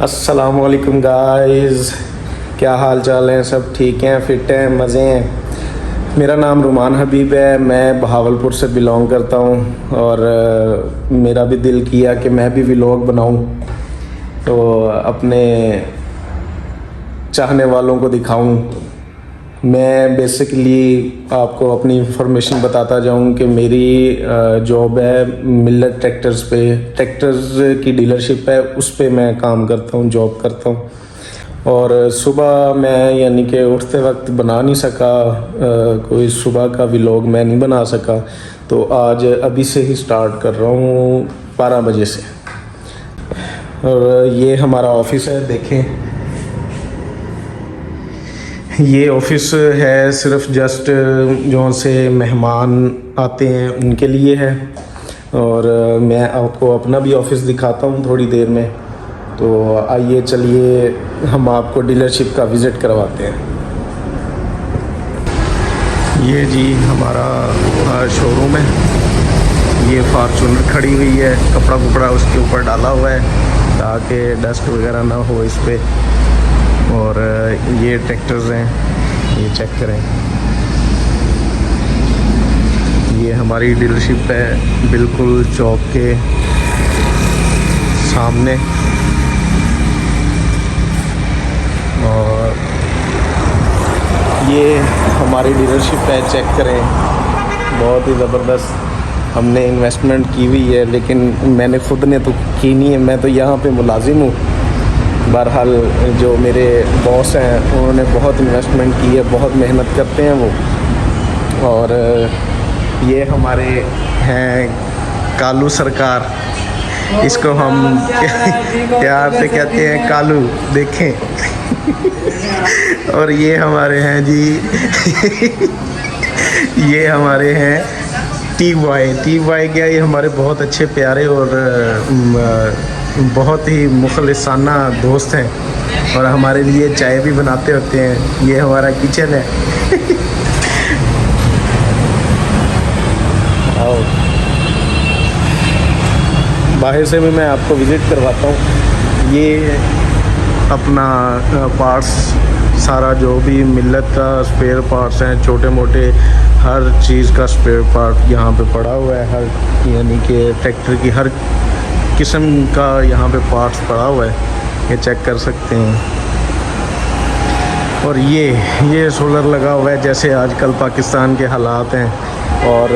अस्सलामुअलैकुम गाइस, क्या हाल चाल है? सब ठीक हैं, फिट हैं, मज़े हैं। मेरा नाम रुमान हबीब है, मैं बहावलपुर से बिलोंग करता हूँ और मेरा भी दिल किया कि मैं भी व्लॉग बनाऊँ तो अपने चाहने वालों को दिखाऊं। मैं बेसिकली आपको अपनी इंफॉर्मेशन बताता जाऊं कि मेरी जॉब है मिल्लत ट्रैक्टर्स पे, ट्रैक्टर्स की डीलरशिप है, उस पे मैं काम करता हूं, जॉब करता हूं। और सुबह मैं यानी कि उठते वक्त बना नहीं सका, कोई सुबह का व्लॉग मैं नहीं बना सका, तो आज अभी से ही स्टार्ट कर रहा हूँ 12 बजे से। और ये हमारा ऑफिस है, देखें ये ऑफिस है सिर्फ जस्ट जो से मेहमान आते हैं उनके लिए है। और मैं आपको अपना भी ऑफिस दिखाता हूँ थोड़ी देर में, तो आइए चलिए हम आपको डीलरशिप का विज़िट करवाते हैं। ये जी हमारा शोरूम है, ये फार्चूनर खड़ी हुई है, कपड़ा कुपड़ा उसके ऊपर डाला हुआ है ताकि डस्ट वगैरह ना हो इस पर। और ये ट्रैक्टर्स हैं, ये चेक करें, ये हमारी डीलरशिप है बिल्कुल चौक के सामने। और ये हमारी डीलरशिप है, चेक करें, बहुत ही ज़बरदस्त हमने इन्वेस्टमेंट की हुई है, लेकिन मैंने खुद ने तो की नहीं है, मैं तो यहाँ पे मुलाजिम हूँ। बहरहाल जो मेरे बॉस हैं उन्होंने बहुत इन्वेस्टमेंट की है, बहुत मेहनत करते हैं वो। और ये हमारे हैं कालू सरकार, इसको हम प्यार से कहते हैं कालू, देखें। और ये हमारे हैं जी ये हमारे हैं टी वाई क्या, ये हमारे बहुत अच्छे प्यारे और बहुत ही मुखलिसाना दोस्त हैं और हमारे लिए चाय भी बनाते होते हैं। ये हमारा किचन है। आओ बाहर से भी मैं आपको विज़िट करवाता हूँ। ये अपना पार्ट्स, सारा जो भी मिल्लत का स्पेयर पार्ट्स हैं, छोटे मोटे हर चीज़ का स्पेयर पार्ट यहाँ पे पड़ा हुआ है। हर यानी कि ट्रैक्टर की हर किस्म का यहाँ पे पार्ट्स पड़ा हुआ है, ये चेक कर सकते हैं। और ये सोलर लगा हुआ है, जैसे आजकल पाकिस्तान के हालात हैं और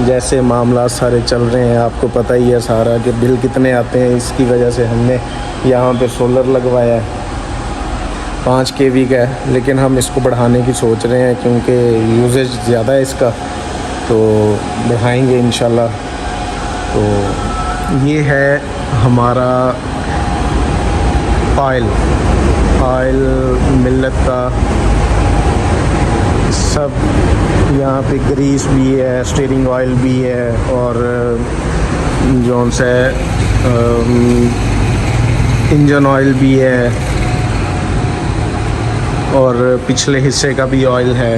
जैसे मामला सारे चल रहे हैं, आपको पता ही है सारा कि बिल कितने आते हैं। इसकी वजह से हमने यहाँ पे सोलर लगवाया है, 5 kV का है, लेकिन हम इसको बढ़ाने की सोच रहे हैं क्योंकि यूजेज ज़्यादा है इसका, तो बढ़ाएंगे इंशाल्लाह। तो ये है हमारा ऑयल मिल्लत का, सब यहाँ पे ग्रीस भी है, स्टीयरिंग ऑयल भी है और जौन से इंजन ऑयल भी है और पिछले हिस्से का भी ऑयल है।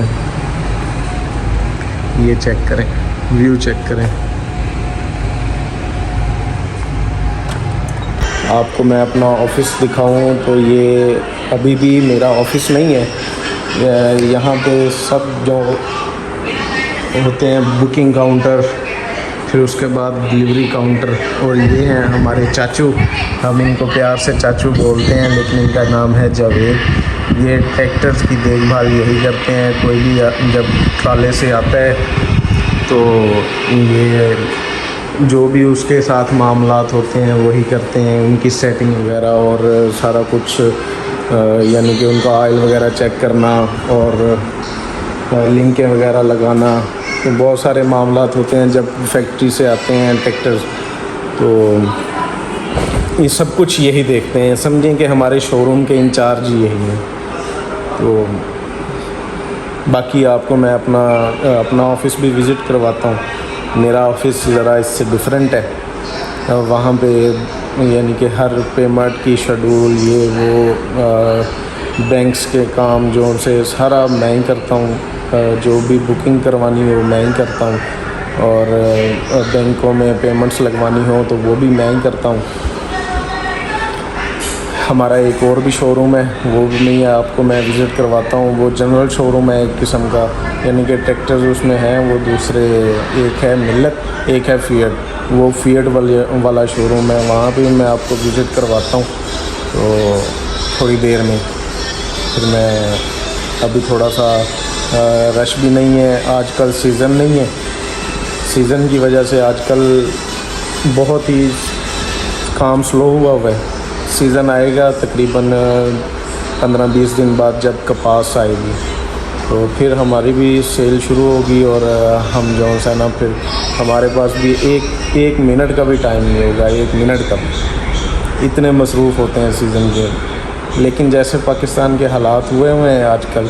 ये चेक करें, व्यू चेक करें। आपको मैं अपना ऑफ़िस दिखाऊं तो ये अभी भी मेरा ऑफ़िस नहीं है। यहाँ पे सब जो होते हैं बुकिंग काउंटर, फिर उसके बाद डिलीवरी काउंटर। और ये हैं हमारे चाचू, हम इनको प्यार से चाचू बोलते हैं, लेकिन इनका नाम है जावेद। ये ट्रैक्टर्स की देखभाल यही करते हैं। कोई भी जब ट्राले से आता है तो ये जो भी उसके साथ मामलात होते हैं वही करते हैं, उनकी सेटिंग वगैरह और सारा कुछ, यानी कि उनका ऑयल वगैरह चेक करना और लिंकें वगैरह लगाना। तो बहुत सारे मामलात होते हैं जब फैक्ट्री से आते हैं ट्रैक्टर्स, तो ये सब कुछ यही देखते हैं। समझें कि हमारे शोरूम के इंचार्ज यही हैं। तो बाकी आपको मैं अपना ऑफ़िस भी विज़िट करवाता हूँ। मेरा ऑफ़िस ज़रा इससे डिफरेंट है, वहाँ पे यानी कि हर पेमेंट की शेड्यूल, ये वो बैंक्स के काम जो से सारा मैं ही करता हूँ। जो भी बुकिंग करवानी हो मैं ही करता हूँ और बैंकों में पेमेंट्स लगवानी हो तो वो भी मैं ही करता हूँ। हमारा एक और भी शोरूम है, वो भी नहीं है, आपको मैं विज़िट करवाता हूँ। वो जनरल शोरूम है एक किस्म का, यानी कि ट्रैक्टर उसमें हैं वो दूसरे, एक है मिल्लत, एक है फ़िएट। वो फ़िएट वाला शोरूम है, वहाँ पे मैं आपको विज़िट करवाता हूँ। तो थोड़ी देर में फिर मैं, अभी थोड़ा सा रश भी नहीं है, आजकल सीज़न नहीं है, सीज़न की वजह से आजकल बहुत ही काम स्लो हुआ है। सीज़न आएगा तकरीबन 15-20 दिन बाद, जब कपास आएगी तो फिर हमारी भी सेल शुरू होगी, और हम जो है ना फिर हमारे पास भी एक मिनट का भी टाइम नहीं होगा, 1 मिनट का, इतने मसरूफ़ होते हैं सीज़न के। लेकिन जैसे पाकिस्तान के हालात हुए हैं आजकल,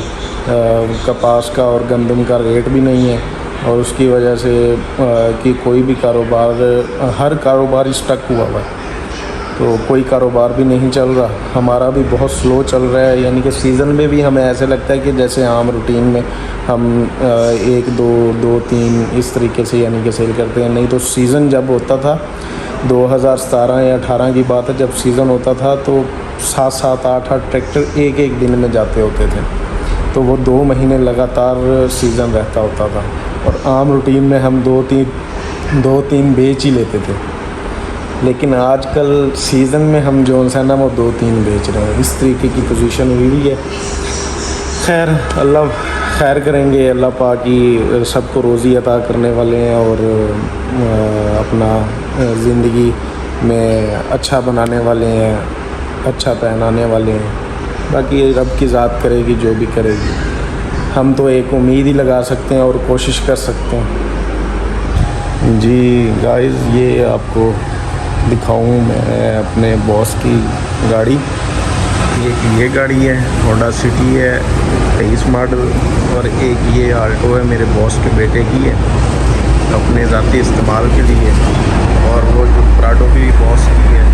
कपास का और गंदम का रेट भी नहीं है, और उसकी वजह से कि कोई भी कारोबार, हर कारोबार स्टक हुआ है, तो कोई कारोबार भी नहीं चल रहा। हमारा भी बहुत स्लो चल रहा है, यानी कि सीज़न में भी हमें ऐसे लगता है कि जैसे आम रूटीन में हम 1, 2, 3 इस तरीके से यानी कि सेल करते हैं। नहीं तो सीज़न जब होता था 2017 या 18 की बात है, जब सीज़न होता था तो 7-7, 8-8 ट्रैक्टर एक दिन में जाते होते थे, तो वो 2 महीने लगातार सीज़न रहता होता था, और आम रूटीन में हम 2-3 बेच ही लेते थे। लेकिन आजकल सीज़न में हम जो है ना वो 2-3 बेच रहे हैं, इस तरीके की पोजीशन हुई है। खैर, अल्लाह खैर करेंगे, अल्लाह पाक ही सबको रोज़ी अता करने वाले हैं, और अपना ज़िंदगी में अच्छा बनाने वाले हैं, अच्छा पहनाने वाले हैं। बाकी रब की ज़ात करेगी जो भी करेगी, हम तो एक उम्मीद ही लगा सकते हैं और कोशिश कर सकते हैं। जी गाइस, ये आपको दिखाऊं मैं अपने बॉस की गाड़ी। ये गाड़ी है, होंडा सिटी है 23 मॉडल, और एक ये आल्टो है, मेरे बॉस के बेटे की है, अपने ज़ाती इस्तेमाल के लिए। और वो जो प्राडो भी बॉस की है,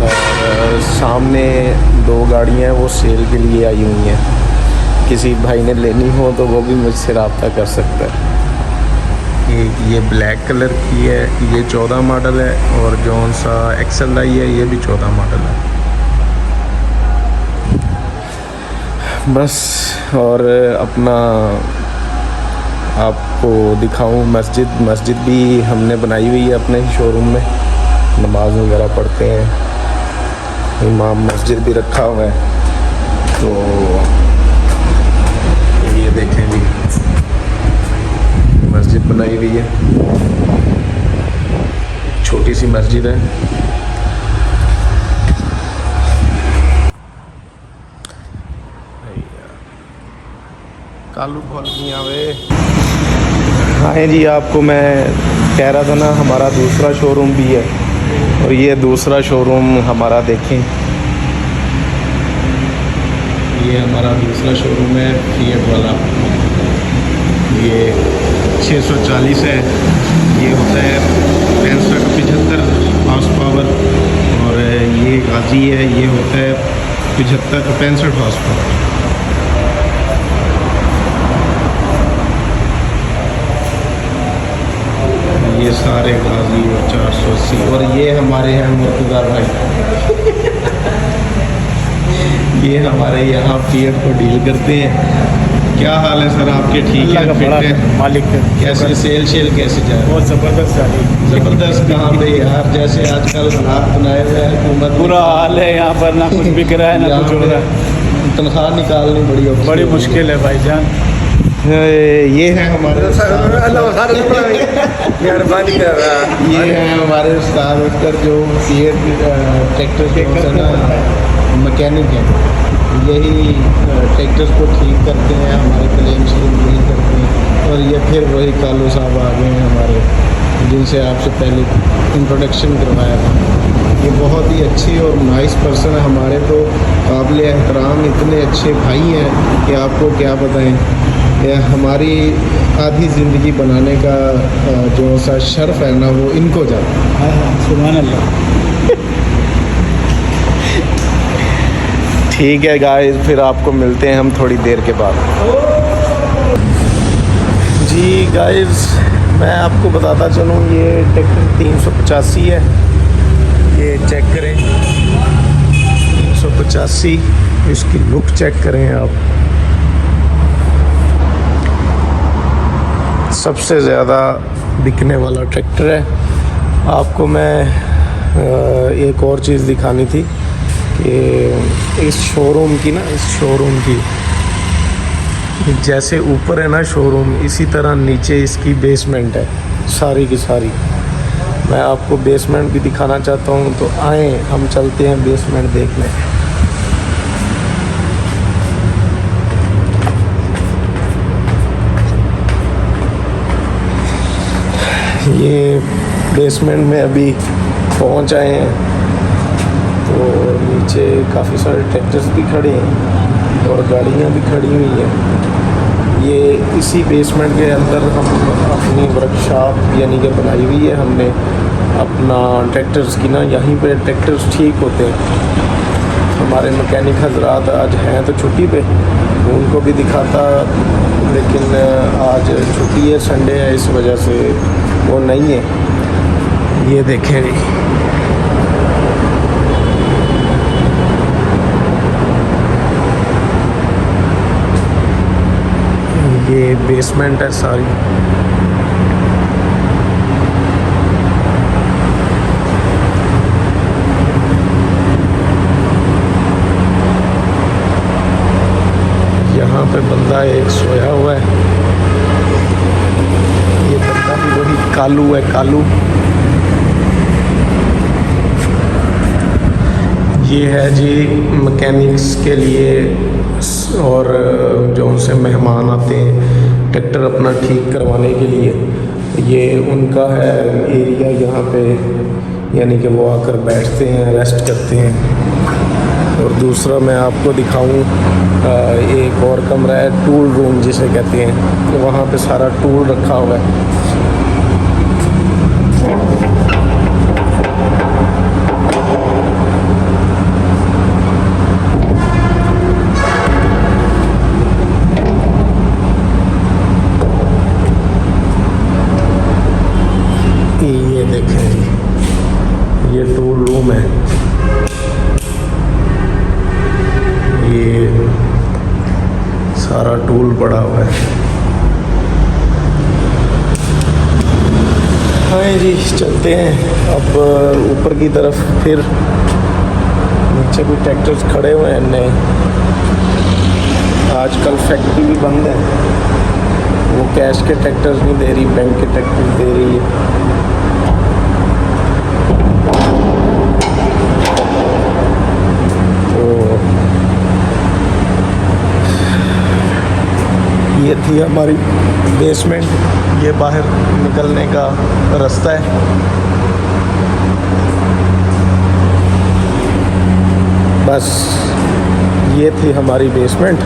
और सामने 2 गाड़ियाँ हैं वो सेल के लिए आई हुई हैं। किसी भाई ने लेनी हो तो वो भी मुझसे रब्ता कर सकता है। ये ब्लैक कलर की है, ये 14 मॉडल है, और जौन सा XLI है ये भी 14 मॉडल है। बस, और अपना आपको दिखाऊं मस्जिद भी हमने बनाई हुई है अपने ही शोरूम में, नमाज वगैरह पढ़ते हैं, इमाम मस्जिद भी रखा हुआ है। तो ये देखें जी, मस्जिद बनाई हुई है, छोटी सी मस्जिद है। कालू खोल नहीं आवे। हाँ जी, आपको मैं कह रहा था ना, हमारा दूसरा शोरूम भी है, और ये दूसरा शोरूम हमारा देखें, ये हमारा दूसरा शोरूम है फ़िएट वाला। ये 640 है, ये होता है 65-75 हॉर्स पावर, और ये गाजी है, ये होता है 65 हॉर्स पावर। ये सारे गाजी और 480, और ये हमारे हैं मुर्तज़ा भाई ये हमारे यहाँ फ़िएट को डील करते हैं। क्या हाल है सर आपके? ठीक है, फिट है मालिक है। कैसे सेल कैसे जा रही है? बहुत ज़बरदस्त जा रही है। ज़बरदस्त कहाँ पे यार, जैसे आजकल हालात बनाए हुए हैं हुकूमत, बुरा हाल है यहाँ पर, ना कुछ बिक रहा है ना कुछ हो रहा है। तनख्वाह निकालनी बड़ी मुश्किल है भाईजान। ये है हमारे मेहरबानी कर रहा है। ये है हमारे उस्ताद अख्तर, जो फ़िएट ट्रैक्टर के मैकेनिक हैं। यही ट्रैक्टर्स को ठीक करते हैं, हमारे क्लेम स्लीम यही करते हैं। और ये फिर वही कालू साहब आ गए हैं हमारे, जिनसे आपसे पहले इंट्रोडक्शन करवाया था। ये बहुत ही अच्छी और नाइस पर्सन है हमारे, तो काबिल एहतराम, इतने अच्छे भाई हैं कि आपको क्या बताएं। यह हमारी आधी ज़िंदगी बनाने का जो सा शर्फ है ना, वो इनको जाता है। सुभान अल्लाह। ठीक है गाइस, फिर आपको मिलते हैं हम थोड़ी देर के बाद। जी गाइस, मैं आपको बताता चलूँ, ये ट्रैक्टर 385 है, ये चेक करें, 85। इसकी लुक चेक करें आप। सबसे ज़्यादा बिकने वाला ट्रैक्टर है। आपको मैं एक और चीज़ दिखानी थी कि इस शोरूम की जैसे ऊपर है ना शोरूम, इसी तरह नीचे इसकी बेसमेंट है सारी की सारी। मैं आपको बेसमेंट भी दिखाना चाहता हूँ, तो आए हम चलते हैं बेसमेंट देखने। ये बेसमेंट में अभी पहुँच आए हैं, तो नीचे काफ़ी सारे ट्रैक्टर्स भी खड़े हैं और गाड़ियाँ भी खड़ी हुई हैं। ये इसी बेसमेंट के अंदर हम अपनी वर्कशॉप यानी कि बनाई हुई है हमने अपना ट्रैक्टर्स की ना। यहीं पे ट्रैक्टर्स ठीक होते हैं। हमारे मैकेनिक हजरात आज हैं तो छुट्टी पे, उनको भी दिखाता, लेकिन आज छुट्टी है, संडे है, इस वजह से वो नहीं है। ये देखें जी, ये बेसमेंट है सारी। यहाँ पे बंदा एक सोया हुआ है। ये बंदा भी वही कालू है, कालू। ये है जी मैकेनिक्स के लिए और जो उनसे मेहमान आते हैं ट्रैक्टर अपना ठीक करवाने के लिए, ये उनका है एरिया। यहाँ पे यानी कि वो आकर बैठते हैं, रेस्ट करते हैं। और दूसरा मैं आपको दिखाऊं, एक और कमरा है, टूल रूम जिसे कहते हैं। तो वहाँ पे सारा टूल रखा हुआ है। ये देखें जी, ये टूल रूम है। ये सारा टूल पड़ा हुआ है। हाँ जी, चलते हैं अब ऊपर की तरफ। फिर नीचे भी ट्रैक्टर्स खड़े हुए हैं नए। आजकल फैक्ट्री भी बंद है, वो कैश के ट्रैक्टर्स नहीं दे रही, बैंक के ट्रैक्टर्स दे रही है। ये थी हमारी बेसमेंट। ये बाहर निकलने का रास्ता है। बस ये थी हमारी बेसमेंट।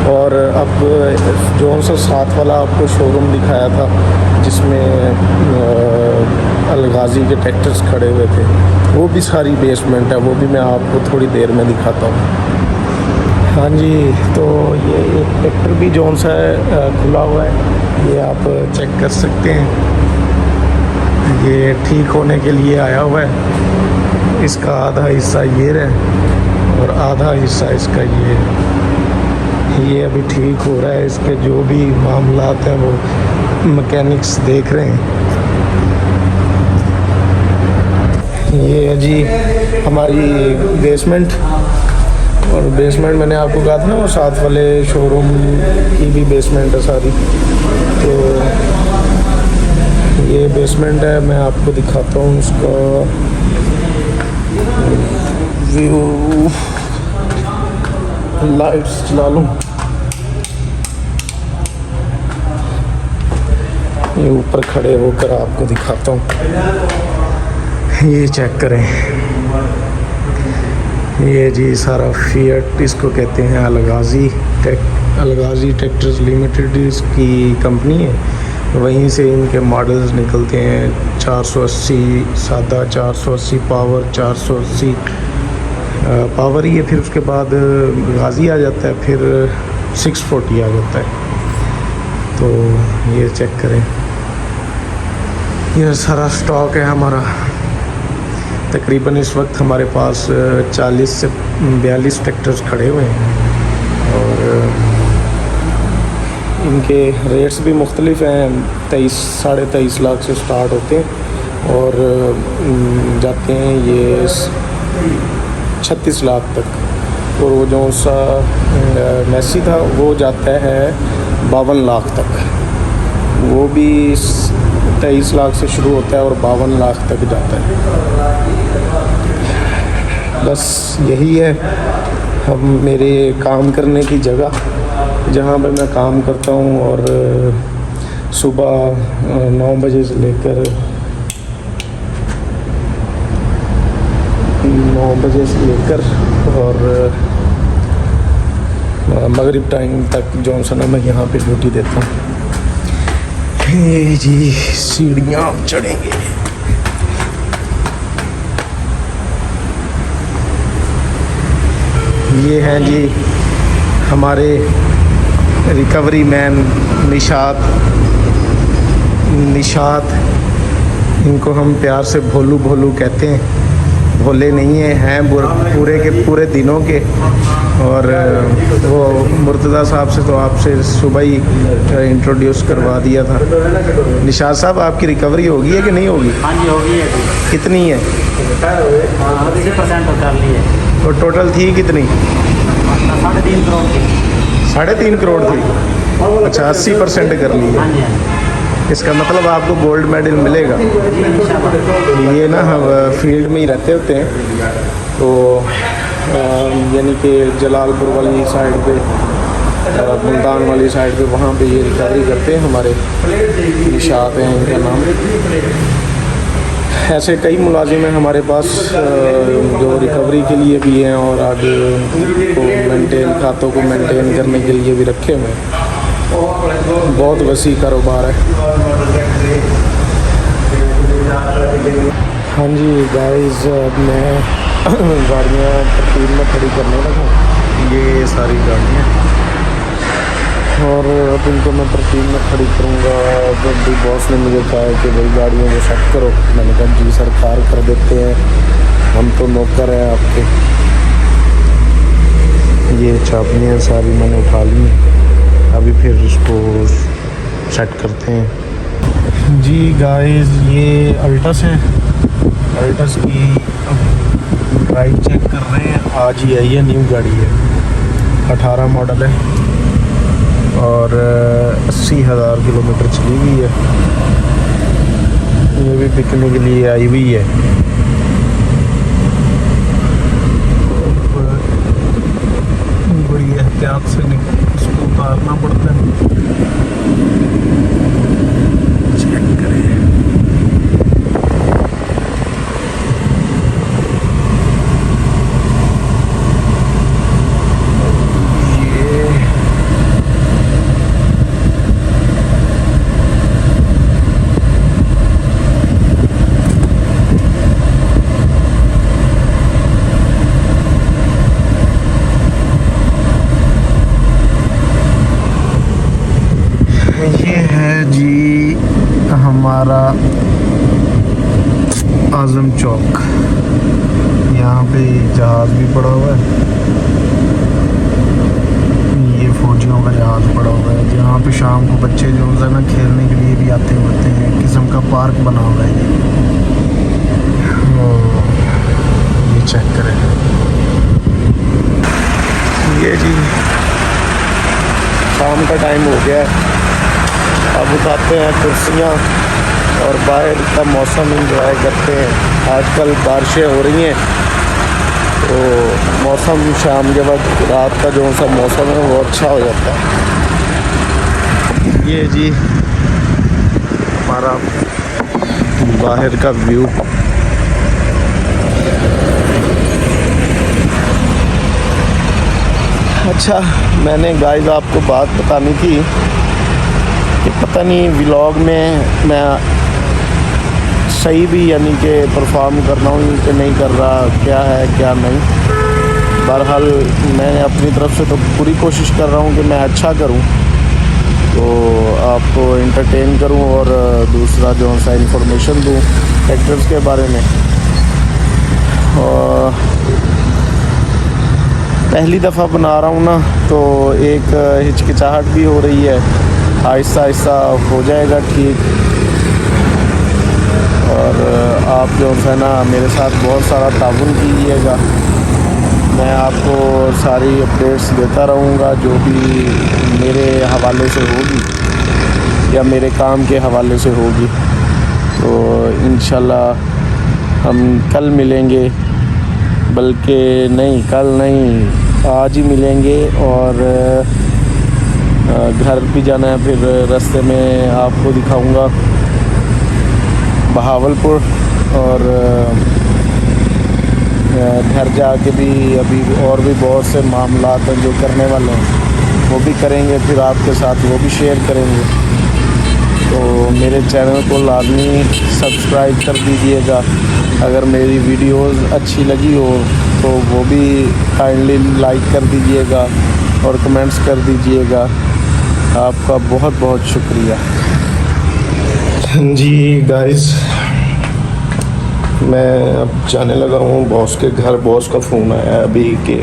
और अब जो सा साथ वाला आपको शोरूम दिखाया था जिसमें अलगाजी के ट्रैक्टर्स खड़े हुए थे, वो भी सारी बेसमेंट है। वो भी मैं आपको थोड़ी देर में दिखाता हूँ। हाँ जी, तो ये एक ट्रैक्टर भी जोन सा खुला हुआ है, ये आप चेक कर सकते हैं। ये ठीक होने के लिए आया हुआ है। इसका आधा हिस्सा ये रहा और आधा हिस्सा इसका ये अभी ठीक हो रहा है। इसके जो भी मामलात हैं वो मैकेनिक्स देख रहे हैं। ये है जी हमारी बेसमेंट। और बेसमेंट मैंने आपको कहा था ना, वो साथ वाले शोरूम की भी बेसमेंट है सारी। तो ये बेसमेंट है, मैं आपको दिखाता हूँ उसका व्यू। लाइट्स चला लूँ, ये ऊपर खड़े होकर आपको दिखाता हूँ। ये चेक करें, ये जी सारा फिएट इसको कहते हैं। अलगाजी ट्रैक्टर्स लिमिटेड इसकी कंपनी है। वहीं से इनके मॉडल्स निकलते हैं। 480 सादा, 480 पावर, 480 पावर ही है। फिर उसके बाद गाजी आ जाता है, फिर 640 आ जाता है। तो ये चेक करें, ये सारा स्टॉक है हमारा। तकरीबन इस वक्त हमारे पास 40 से 42 ट्रैक्टर्स खड़े हुए हैं और इनके रेट्स भी मुख्तलिफ हैं। 23 साढ़े 23 लाख से स्टार्ट होते हैं और जाते हैं ये 36 लाख तक। और वो जो सा मैसी था वो जाता है 52 लाख तक। वो भी 23 लाख से शुरू होता है और 52 लाख तक जाता है। बस यही है हम मेरे काम करने की जगह जहाँ पे मैं काम करता हूँ। और सुबह 9 बजे से लेकर 9 बजे से लेकर और मगरिब टाइम तक जो है मैं यहाँ पे ड्यूटी देता हूँ। जी सीढ़ियाँ चढ़ेंगे। ये हैं जी हमारे रिकवरी मैन निशात। इनको हम प्यार से भोलू भोलू कहते हैं। भोले नहीं हैं पूरे के पूरे दिनों के। और वो मुर्तज़ा साहब से तो आपसे सुबह ही इंट्रोड्यूस करवा दिया था। निशात साहब आपकी रिकवरी होगी है कि नहीं होगी? हाँ जी होगी है। कितनी है? 80% कर ली है। और टोटल थी कितनी? 3.5 करोड़ की। 3.5 करोड़ थी। अच्छा 80% कर ली हाँ है। जी हाँ। इसका मतलब आपको गोल्ड मेडल मिलेगा। ये ना हम फील्ड में ही रहते होते हैं तो यानी कि जलालपुर वाली साइड पे मुल्तान वाली साइड पे वहाँ पे ये रिकवरी करते हैं। हमारे निशात हैं इनका नाम। ऐसे कई मुलाजिम हैं हमारे पास जो रिकवरी के लिए भी हैं और आगे उनको खातों को मेंटेन करने के लिए भी रखे हुए हैं। बहुत वसी कारोबार है। हाँ जी गाइस, अब मैं गाड़ियाँ तरतीब में खड़ी करने लगा। ये सारी गाड़ियाँ और अब इनको मैं तरतीब में खड़ी करूँगा। जब भी बॉस ने मुझे कहा कि भाई गाड़ियों को सेट करो, मैंने कहा जी सरकार कर देते हैं, हम तो नौकर हैं आपके। ये चाबियाँ सारी मैंने उठा ली। अभी फिर इसको सेट करते हैं। जी गाइस, ये अल्टस है। अल्टस की ड्राइव चेक कर रहे हैं। आज ही आई है, न्यू गाड़ी है, 18 मॉडल है और 80,000 किलोमीटर चली हुई है। ये भी बिकने के लिए आई हुई है। बड़ी एहतियात से इसको उतारना पड़ता है। चेक करें। ये है जी हमारा आज़म चौक। यहाँ पे जहाज़ भी पड़ा हुआ है। ये फौजियों का जहाज़ पड़ा हुआ है जहाँ पे शाम को बच्चे जो है ना खेलने के लिए भी आते होते हैं। एक किस्म का पार्क बना हुआ है ये चेक करें। ये जी शाम का टाइम हो गया है। अब उठाते हैं कुर्सियाँ और बाहर का मौसम इंजॉय करते हैं। आजकल बारिशें हो रही हैं तो मौसम शाम के वक्त रात का जो सा मौसम है वो अच्छा हो जाता है। ये जी हमारा बाहर का व्यू। अच्छा, मैंने गाइस आपको बात बतानी थी कि पता नहीं व्लॉग में मैं सही भी यानी कि परफॉर्म कर रहा हूँ कि नहीं कर रहा, क्या है क्या नहीं। बहरहाल मैं अपनी तरफ से तो पूरी कोशिश कर रहा हूँ कि मैं अच्छा करूँ, तो आपको एंटरटेन करूँ और दूसरा जो सा इंफॉर्मेशन दूँ ट्रैक्टर्स के बारे में। और पहली दफ़ा बना रहा हूँ ना, तो एक हिचकिचाहट भी हो रही है। आहिस्ता आहिस्ता हो जाएगा ठीक। और आप जो है ना मेरे साथ बहुत सारा ताउन कीजिएगा। मैं आपको सारी अपडेट्स देता रहूँगा जो भी मेरे हवाले से होगी या मेरे काम के हवाले से होगी। तो इंशाल्लाह हम कल मिलेंगे, बल्कि नहीं कल नहीं, आज ही मिलेंगे। और घर भी जाना है, फिर रास्ते में आपको दिखाऊंगा बहावलपुर। और घर जाके भी अभी और भी बहुत से मामलात हैं जो करने वाले हैं, वो भी करेंगे, फिर आपके साथ वो भी शेयर करेंगे। तो मेरे चैनल को लाजमी सब्सक्राइब कर दीजिएगा। अगर मेरी वीडियोस अच्छी लगी हो तो वो भी काइंडली लाइक कर दीजिएगा और कमेंट्स कर दीजिएगा। आपका बहुत बहुत शुक्रिया। जी गाइस, मैं अब जाने लगा हूँ बॉस के घर। बॉस का फ़ोन आया अभी कि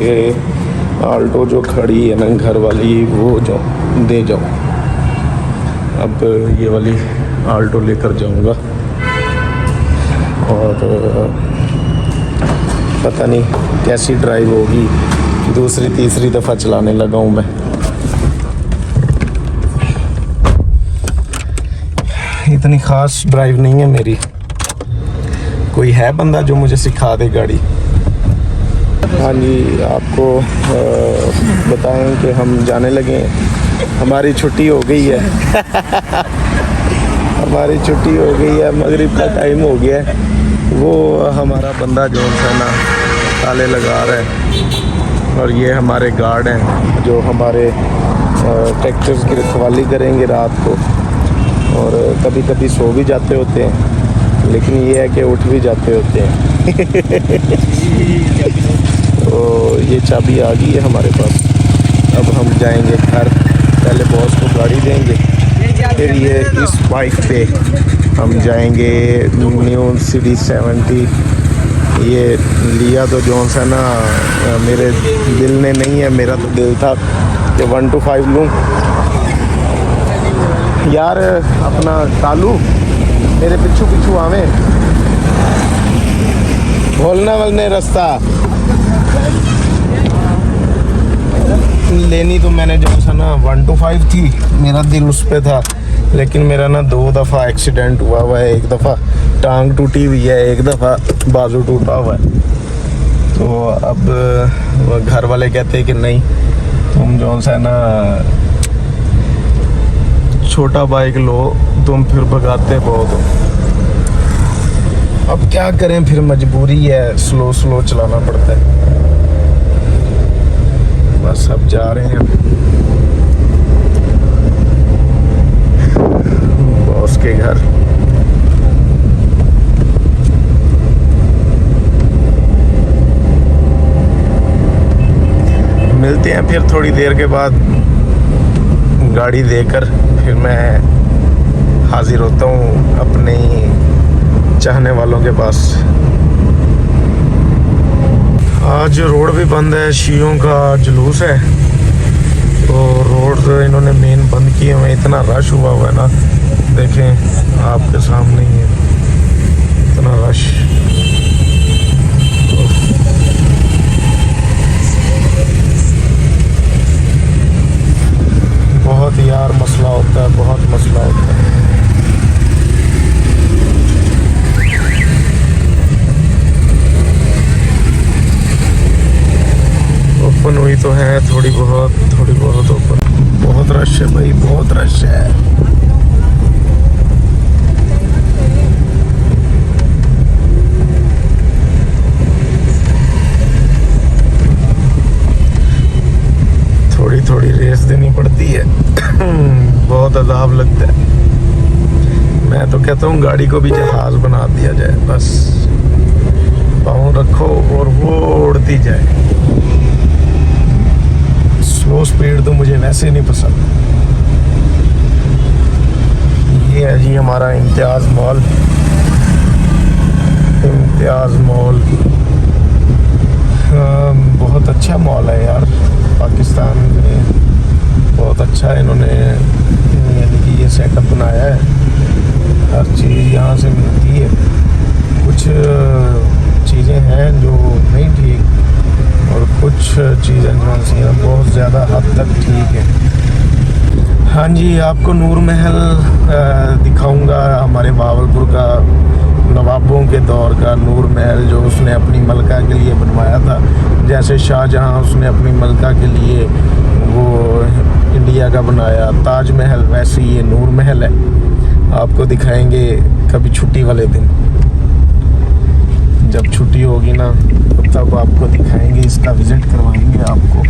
आल्टो जो खड़ी है ना घर वाली, वो जो दे जाओ। अब ये वाली आल्टो लेकर जाऊँगा और पता नहीं कैसी ड्राइव होगी। दूसरी तीसरी दफ़ा चलाने लगा हूँ मैं। इतनी ख़ास ड्राइव नहीं है मेरी। कोई है बंदा जो मुझे सिखा दे गाड़ी? हाँ जी, आपको बताएं कि हम जाने लगे हैं। हमारी छुट्टी हो गई है हमारी छुट्टी हो गई है, मगरिब का टाइम हो गया है। वो हमारा बंदा जो है ना ताले लगा रहा है, और ये हमारे गार्ड हैं जो हमारे ट्रैक्टर्स की रखवाली करेंगे रात को। और कभी कभी सो भी जाते होते हैं, लेकिन ये है कि उठ भी जाते होते हैं तो ये चाबी आ गई है हमारे पास। अब हम जाएंगे घर। पहले बॉस को गाड़ी देंगे, फिर ये इस बाइक पे हम जाएंगे न्यू सिटी 70। ये लिया तो जो है ना मेरे दिल ने नहीं है, मेरा तो दिल था कि 1 to 5 लूँ। यार अपना कालू मेरे पिछू पिछू आवे, बोलना वलने रास्ता लेनी। तो मैंने जो है ना 1 to 5 थी, मेरा दिल उस पर था। लेकिन मेरा ना 2 दफ़ा एक्सीडेंट हुआ है। एक दफ़ा टांग टूटी हुई है, एक दफ़ा बाजू टूटा हुआ है। तो अब घर वाले कहते हैं कि नहीं, तुम जो है ना छोटा बाइक लो, तुम फिर भगाते बहुत हो। अब क्या करें, फिर मजबूरी है, स्लो स्लो चलाना पड़ता है। बस अब जा रहे हैं बॉस के घर। मिलते हैं फिर थोड़ी देर के बाद। गाड़ी देकर फिर मैं हाजिर होता हूँ अपने चाहने वालों के पास। आज रोड भी बंद है, शियों का जुलूस है, तो रोड इन्होंने मेन बंद किए हुए। इतना रश हुआ हुआ है ना, देखें आपके सामने ही है, इतना रश। बहुत यार मसला होता है, बहुत मसला होता है। ओपन हुई तो है थोड़ी बहुत ओपन। बहुत रश है भाई, बहुत रश है। थोड़ी रेस देनी पड़ती है बहुत अजाब लगता है। मैं तो कहता हूँ गाड़ी को भी जहाज बना दिया जाए, बस पाँव रखो और वो उड़ती जाए। स्लो स्पीड तो मुझे वैसे नहीं पसंद। ये है जी हमारा इम्तियाज़ मॉल। इम्तियाज़ मॉल बहुत अच्छा मॉल है यार पाकिस्तान में, बहुत अच्छा इन्होंने यानी कि ये सेटअप बनाया है। हर चीज़ यहाँ से मिलती है। कुछ चीज़ें हैं जो नहीं ठीक और कुछ चीज़ें जो हैं बहुत ज़्यादा हद तक ठीक है। हाँ जी, आपको नूर महल दिखाऊंगा, हमारे भावलपुर का नवाबों के दौर का नूर महल जो उसने अपनी मलका के लिए बनवाया था। जैसे शाहजहां उसने अपनी मलका के लिए वो इंडिया का बनाया ताजमहल, वैसे ये नूर महल है। आपको दिखाएंगे कभी छुट्टी वाले दिन, जब छुट्टी होगी ना तब आपको दिखाएंगे, इसका विज़िट करवाएंगे आपको।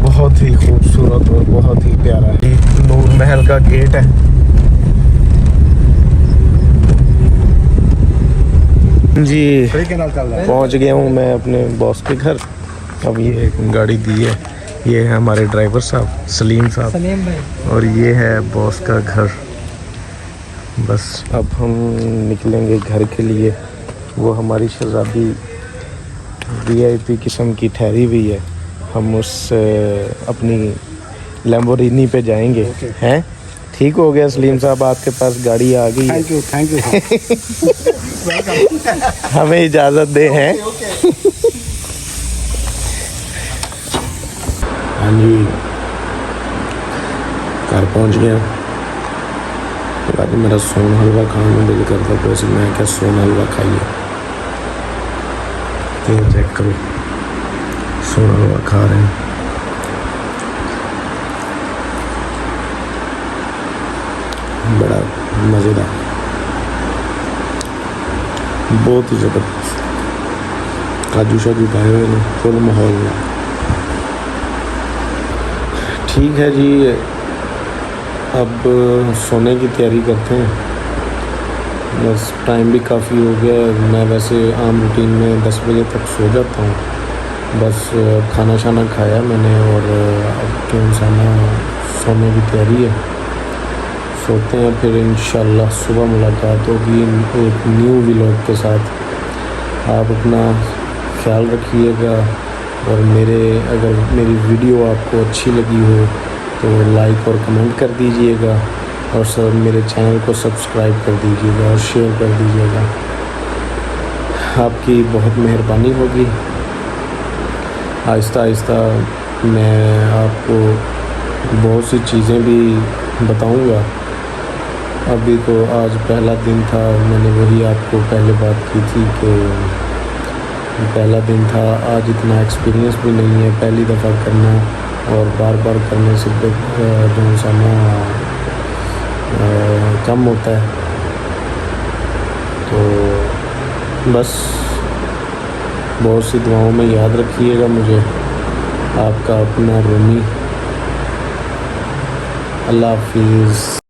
बहुत ही खूबसूरत और बहुत ही प्यारा है। नूर महल का गेट है। जी पहुंच गया हूं मैं अपने बॉस के घर। अब ये गाड़ी दी है, ये है हमारे ड्राइवर साहब सलीम साहब और ये है बॉस का घर। बस अब हम निकलेंगे घर के लिए। वो हमारी शहजादी VIP किस्म की ठहरी हुई है, हम उस अपनी लैम्बोर्गिनी पे जाएंगे। हैं ठीक हो गया सलीम साहब, आपके पास गाड़ी आ गई है। थैंक यू हमें इजाज़त दे हैं। हाँ जी घर पहुंच गया। अब मेरा सोन हलवा खाने में दिल करता तो ऐसे मैं क्या सोन हलवा खाइए। ये चेक करो, सोन हलवा खा रहे हैं। बड़ा मज़ेदार, बहुत ही ज़बरदस्त। काजू शाजू खाए हुए ने, फुल माहौल में। ठीक है जी, अब सोने की तैयारी करते हैं। बस टाइम भी काफ़ी हो गया है। मैं वैसे आम रूटीन में 10 बजे तक सो जाता हूँ। बस खाना शाना खाया मैंने और अब तो इंसाना सोने की तैयारी है। सोते हैं, फिर इंशाल्लाह सुबह मुलाकात होगी एक न्यू व्लॉग के साथ। आप अपना ख्याल रखिएगा और अगर मेरी वीडियो आपको अच्छी लगी हो तो लाइक और कमेंट कर दीजिएगा और सर मेरे चैनल को सब्सक्राइब कर दीजिएगा और शेयर कर दीजिएगा। आपकी बहुत मेहरबानी होगी। आहिस्ता आहिस्ता मैं आपको बहुत सी चीज़ें भी बताऊंगा। अभी तो आज पहला दिन था, मैंने वही आपको पहले बात की थी कि पहला दिन था। आज इतना एक्सपीरियंस भी नहीं है, पहली दफ़ा करना और बार बार करने से जो इंसाना कम होता है। तो बस बहुत सी दुआओं में याद रखिएगा मुझे। आपका अपना रूमी। अल्लाह हाफिज़।